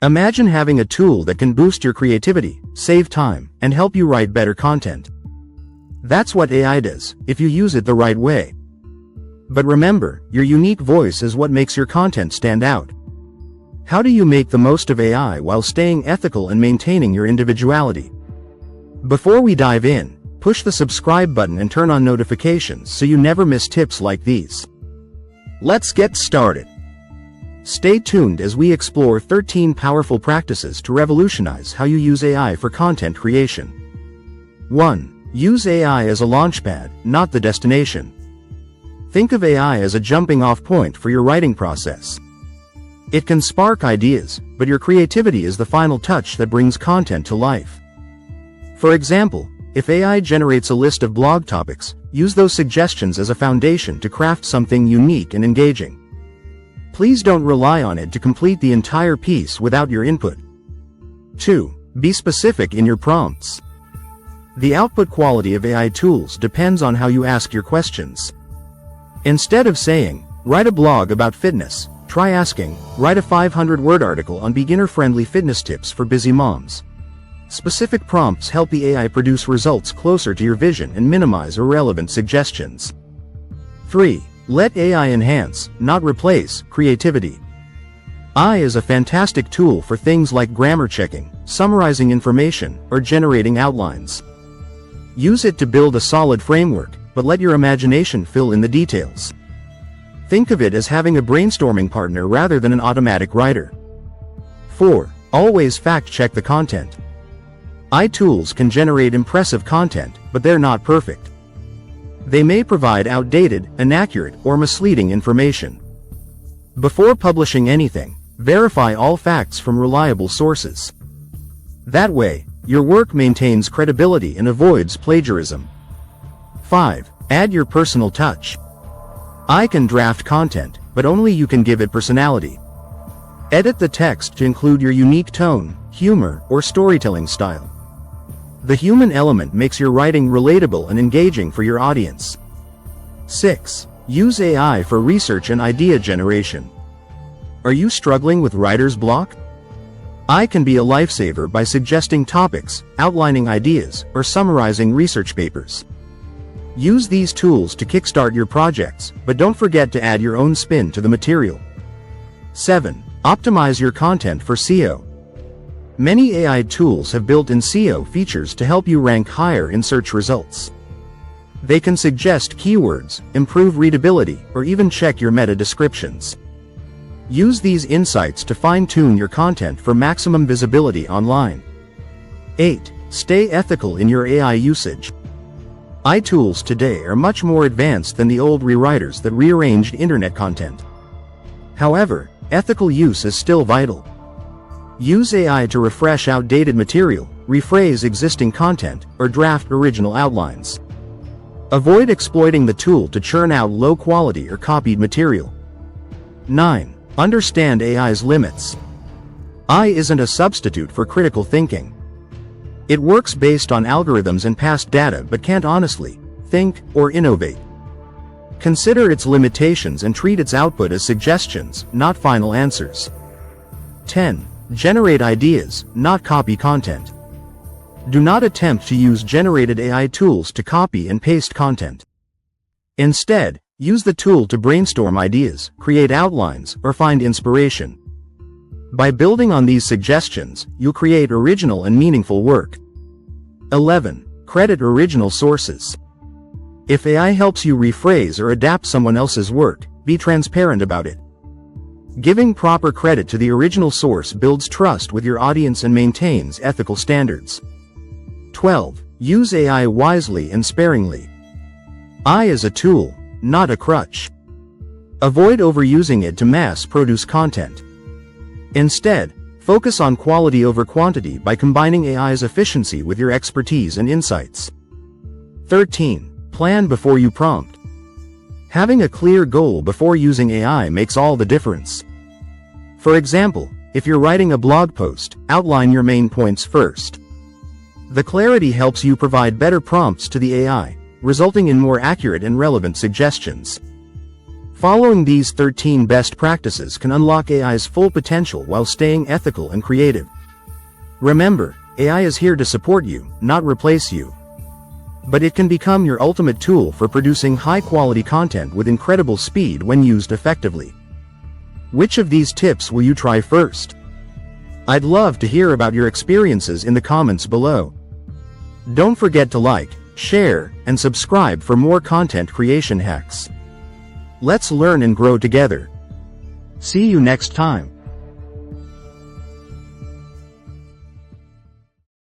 Imagine having a tool that can boost your creativity, save time, and help you write better content. That's what AI does, if you use it the right way. But remember, your unique voice is what makes your content stand out. How do you make the most of AI while staying ethical and maintaining your individuality? Before we dive in, push the subscribe button and turn on notifications so you never miss tips like these. Let's get started. Stay tuned as we explore 13 powerful practices to revolutionize how you use AI for content creation. 1. Use AI as a launchpad, not the destination. Think of AI as a jumping-off point for your writing process. It can spark ideas, but your creativity is the final touch that brings content to life. For example, if AI generates a list of blog topics, use those suggestions as a foundation to craft something unique and engaging. Please don't rely on it to complete the entire piece without your input. 2. Be specific in your prompts. The output quality of AI tools depends on how you ask your questions. Instead of saying, "Write a blog about fitness," try asking, "Write a 500-word article on beginner-friendly fitness tips for busy moms." Specific prompts help the AI produce results closer to your vision and minimize irrelevant suggestions. 3. Let AI enhance, not replace, creativity. AI is a fantastic tool for things like grammar checking, summarizing information, or generating outlines. Use it to build a solid framework, but let your imagination fill in the details. Think of it as having a brainstorming partner rather than an automatic writer. 4. Always fact-check the content. AI tools can generate impressive content, but they're not perfect. They may provide outdated, inaccurate, or misleading information. Before publishing anything, verify all facts from reliable sources. That way, your work maintains credibility and avoids plagiarism. 5. Add your personal touch. AI can draft content, but only you can give it personality. Edit the text to include your unique tone, humor, or storytelling style. The human element makes your writing relatable and engaging for your audience. 6. Use AI for research and idea generation. Are you struggling with writer's block? AI can be a lifesaver by suggesting topics, outlining ideas, or summarizing research papers. Use these tools to kickstart your projects, but don't forget to add your own spin to the material. 7. Optimize your content for SEO. Many AI tools have built-in SEO features to help you rank higher in search results. They can suggest keywords, improve readability, or even check your meta descriptions. Use these insights to fine-tune your content for maximum visibility online. 8. Stay ethical in your AI usage. AI tools today are much more advanced than the old rewriters that rearranged internet content. However, ethical use is still vital. Use AI to refresh outdated material, rephrase existing content, or draft original outlines. Avoid exploiting the tool to churn out low-quality or copied material. 9. Understand AI's limits. AI isn't a substitute for critical thinking. It works based on algorithms and past data but can't honestly think or innovate. Consider its limitations and treat its output as suggestions, not final answers. 10. Generate ideas, not copy content. Do not attempt to use generated AI tools to copy and paste content. Instead, use the tool to brainstorm ideas, create outlines, or find inspiration. By building on these suggestions, you'll create original and meaningful work. 11. Credit original sources. If AI helps you rephrase or adapt someone else's work, be transparent about it. Giving proper credit to the original source builds trust with your audience and maintains ethical standards. 12. Use AI wisely and sparingly. AI is a tool, not a crutch. Avoid overusing it to mass-produce content. Instead, focus on quality over quantity by combining AI's efficiency with your expertise and insights. 13. Plan before you prompt. Having a clear goal before using AI makes all the difference. For example, if you're writing a blog post, outline your main points first. The clarity helps you provide better prompts to the AI, resulting in more accurate and relevant suggestions. Following these 13 best practices can unlock AI's full potential while staying ethical and creative. Remember, AI is here to support you, not replace you. But it can become your ultimate tool for producing high-quality content with incredible speed when used effectively. Which of these tips will you try first? I'd love to hear about your experiences in the comments below. Don't forget to like, share, and subscribe for more content creation hacks. Let's learn and grow together. See you next time.